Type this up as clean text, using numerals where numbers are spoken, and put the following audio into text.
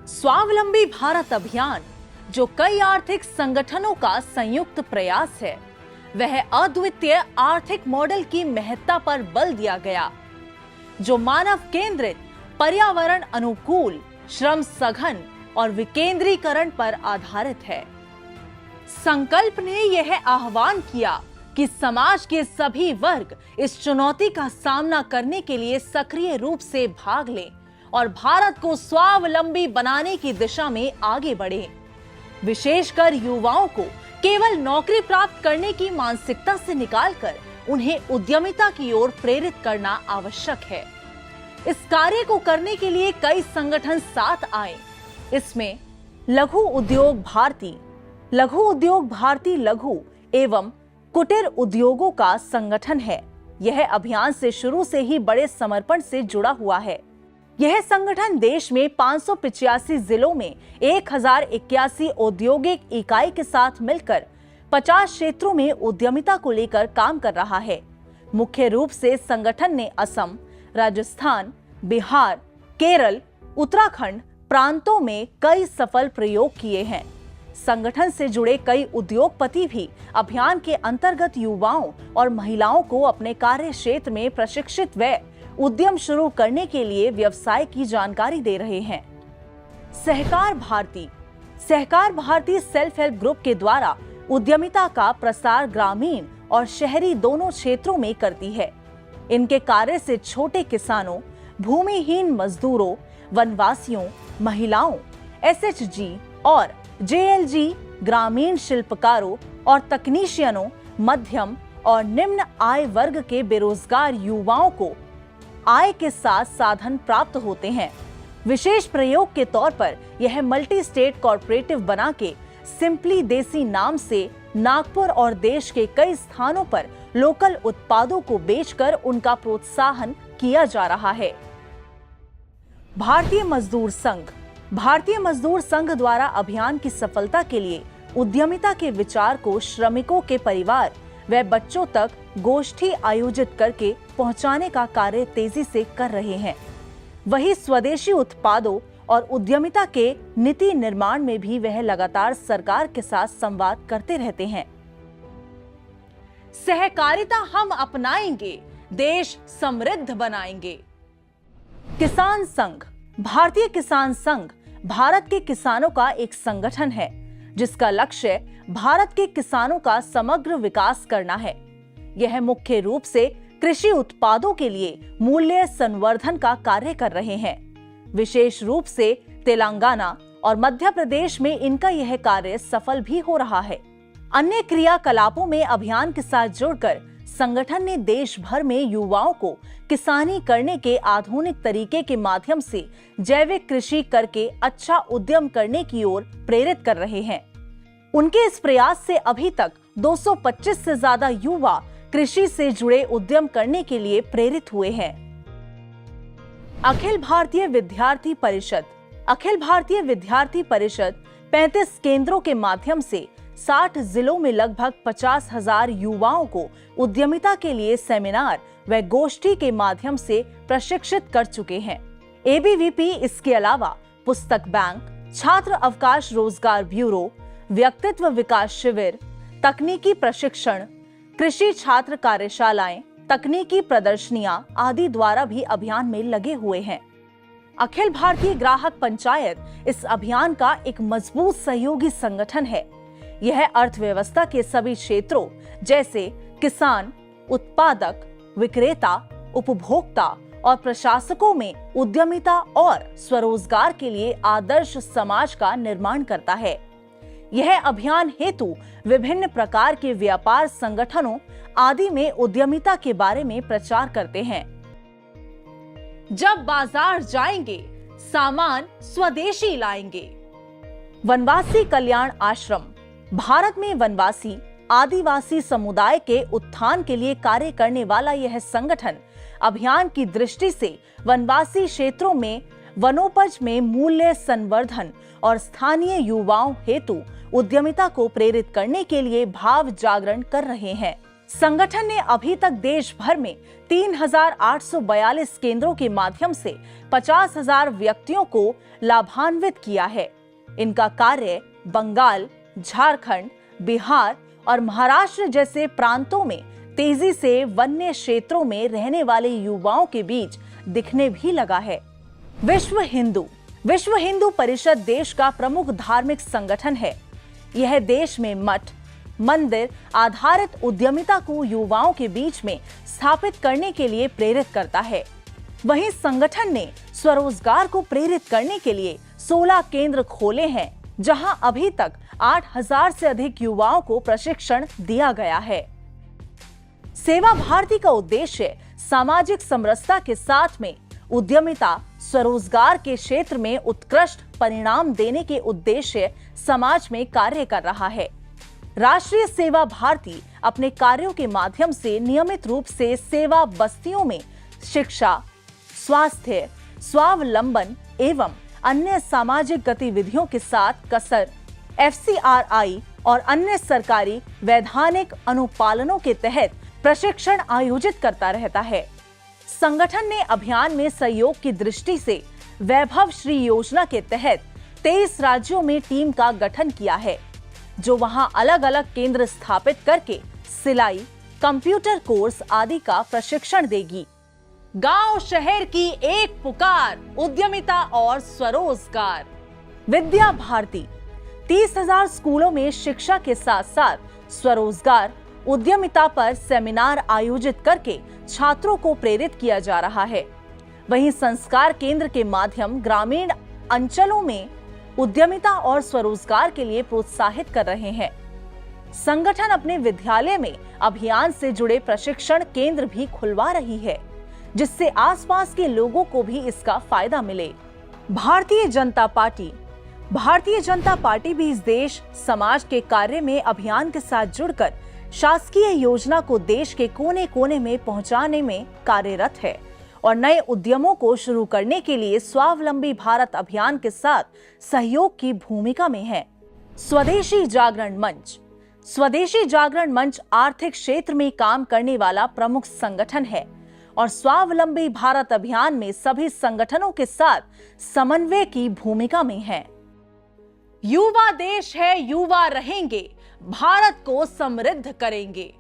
स्वावलंबी भारत अभियान, जो कई आर्थिक संगठनों का संयुक्त प्रयास है, वह अद्वितीय आर्थिक मॉडल की महत्ता पर बल दिया गया, जो मानव केंद्रित, पर्यावरण अनुकूल, श्रम सघन और विकेंद्रीकरण पर आधारित है। संकल्प ने यह आह्वान किया कि समाज के सभी वर्ग इस चुनौती का सामना करने के लिए सक्रिय रूप से भाग लें और भारत को स्वावलंबी बनाने की दिशा में आगे बढ़े। विशेषकर युवाओं को केवल नौकरी प्राप्त करने की मानसिकता से निकालकर उन्हें उद्यमिता की ओर प्रेरित करना आवश्यक है। इस कार्य को करने के लिए कई संगठन साथ आए। इसमें लघु उद्योग भारती लघु एवं कुटीर उद्योगों का संगठन है। यह अभियान से शुरू से ही बड़े समर्पण से जुड़ा हुआ है। यह संगठन देश में 585 जिलों में 1081 औद्योगिक इकाई के साथ मिलकर 50 क्षेत्रों में उद्यमिता को लेकर काम कर रहा है। मुख्य रूप से संगठन ने असम, राजस्थान, बिहार, केरल, उत्तराखंड प्रांतों में कई सफल प्रयोग किए हैं। संगठन से जुड़े कई उद्योगपति भी अभियान के अंतर्गत युवाओं और महिलाओं को अपने कार्य क्षेत्र में प्रशिक्षित व उद्यम शुरू करने के लिए व्यवसाय की जानकारी दे रहे हैं। सहकार भारती सेल्फ हेल्प ग्रुप के द्वारा उद्यमिता का प्रसार ग्रामीण और शहरी दोनों क्षेत्रों में करती है। इनके कार्य से छोटे किसानों, भूमिहीन मजदूरों, वनवासियों, महिलाओं, एसएचजी और जेएलजी, ग्रामीण शिल्पकारों और तकनीशियनों, मध्यम और निम्न आय वर्ग के बेरोजगार युवाओं को आय के साथ साधन प्राप्त होते हैं। विशेष प्रयोग के तौर पर यह मल्टी स्टेट कॉर्पोरेटिव बना के सिंपली देसी नाम से नागपुर और देश के कई स्थानों पर लोकल उत्पादों को बेचकर उनका प्रोत्साहन किया जा रहा है। भारतीय मजदूर संघ द्वारा अभियान की सफलता के लिए उद्यमिता के विचार को श्रमिकों के परिवार व बच्चों तक गोष्ठी आयोजित करके पहुंचाने का कार्य तेजी से कर रहे हैं। वही स्वदेशी उत्पादों और उद्यमिता के नीति निर्माण में भी वह लगातार सरकार के साथ संवाद करते रहते हैं। सहकारिता हम अपनाएंगे, देश समृद्ध बनाएंगे। किसान संघ भारतीय किसान संघ भारत के किसानों का एक संगठन है, जिसका लक्ष्य भारत के किसानों का समग्र विकास करना है। यह मुख्य रूप से कृषि उत्पादों के लिए मूल्य संवर्धन का कार्य कर रहे हैं। विशेष रूप से तेलंगाना और मध्य प्रदेश में इनका यह कार्य सफल भी हो रहा है। अन्य क्रियाकलापों में अभियान के साथ जुड़कर संगठन ने देश भर में युवाओं को किसानी करने के आधुनिक तरीके के माध्यम से जैविक कृषि करके अच्छा उद्यम करने की ओर प्रेरित कर रहे हैं। उनके इस प्रयास से अभी तक 225 से ज्यादा युवा कृषि से जुड़े उद्यम करने के लिए प्रेरित हुए हैं। अखिल भारतीय विद्यार्थी परिषद 35 केंद्रों के माध्यम से 60 जिलों में लगभग 50,000 युवाओं को उद्यमिता के लिए सेमिनार व गोष्ठी के माध्यम से प्रशिक्षित कर चुके हैं। एबीवीपी इसके अलावा पुस्तक बैंक, छात्र अवकाश रोजगार ब्यूरो, व्यक्तित्व विकास शिविर, तकनीकी प्रशिक्षण, कृषि छात्र कार्यशालाएं, तकनीकी प्रदर्शनियां आदि द्वारा भी अभियान में लगे हुए हैं। अखिल भारतीय ग्राहक पंचायत इस अभियान का एक मजबूत सहयोगी संगठन है। यह अर्थव्यवस्था के सभी क्षेत्रों जैसे किसान, उत्पादक, विक्रेता, उपभोक्ता और प्रशासकों में उद्यमिता और स्वरोजगार के लिए आदर्श समाज का निर्माण करता है। यह अभियान हेतु विभिन्न प्रकार के व्यापार संगठनों आदि में उद्यमिता के बारे में प्रचार करते हैं। जब बाजार जाएंगे, सामान स्वदेशी लाएंगे। वनवासी कल्याण आश्रम भारत में वनवासी आदिवासी समुदाय के उत्थान के लिए कार्य करने वाला यह संगठन अभियान की दृष्टि से वनवासी क्षेत्रों में वनोपज में मूल्य संवर्धन और स्थानीय युवाओं हेतु उद्यमिता को प्रेरित करने के लिए भाव जागरण कर रहे हैं। संगठन ने अभी तक देश भर में 3,842 केंद्रों के माध्यम से 50,000 व्यक्तियों को लाभान्वित किया है। इनका कार्य बंगाल, झारखंड, बिहार और महाराष्ट्र जैसे प्रांतों में तेजी से वन्य क्षेत्रों में रहने वाले युवाओं के बीच दिखने भी लगा है। विश्व हिंदू परिषद देश का प्रमुख धार्मिक संगठन है। यह देश में मठ, मंदिर आधारित उद्यमिता को युवाओं के बीच में स्थापित करने के लिए प्रेरित करता है। वहीं संगठन ने स्वरोजगार को प्रेरित करने के लिए 16 केंद्र खोले हैं, जहां अभी तक 8,000 से अधिक युवाओं को प्रशिक्षण दिया गया है। सेवा भारती का उद्देश्य सामाजिक समरसता के साथ में उद्यमिता, स्वरोजगार के क्षेत्र में उत्कृष्ट परिणाम देने के उद्देश्य समाज में कार्य कर रहा है। राष्ट्रीय सेवा भारती अपने कार्यों के माध्यम से नियमित रूप से सेवा बस्तियों में शिक्षा, स्वास्थ्य, स्वावलंबन एवं अन्य सामाजिक गतिविधियों के साथ कसर, FCRI और अन्य सरकारी वैधानिक अनुपालनों के तहत प्रशिक्षण आयोजित करता रहता है। संगठन ने अभियान में सहयोग की दृष्टि से वैभव श्री योजना के तहत 23 राज्यों में टीम का गठन किया है, जो वहां अलग अलग केंद्र स्थापित करके सिलाई, कंप्यूटर कोर्स आदि का प्रशिक्षण देगी। गांव शहर की एक पुकार, उद्यमिता और स्वरोजगार। विद्या भारती 30,000 स्कूलों में शिक्षा के साथ साथ स्वरोजगार, उद्यमिता पर सेमिनार आयोजित करके छात्रों को प्रेरित किया जा रहा है। वहीं संस्कार केंद्र के माध्यम ग्रामीण अंचलों में उद्यमिता और स्वरोजगार के लिए प्रोत्साहित कर रहे हैं। संगठन अपने विद्यालय में अभियान से जुड़े प्रशिक्षण केंद्र भी खुलवा रही है, जिससे आसपास के लोगों को भी इसका फायदा मिले। भारतीय जनता पार्टी भी इस देश समाज के कार्य में अभियान के साथ जुड़कर शासकीय योजना को देश के कोने कोने में पहुंचाने में कार्यरत है और नए उद्यमों को शुरू करने के लिए स्वावलंबी भारत अभियान के साथ सहयोग की भूमिका में है। स्वदेशी जागरण मंच आर्थिक क्षेत्र में काम करने वाला प्रमुख संगठन है और स्वावलंबी भारत अभियान में सभी संगठनों के साथ समन्वय की भूमिका में है। युवा देश है, युवा रहेंगे, भारत को समृद्ध करेंगे।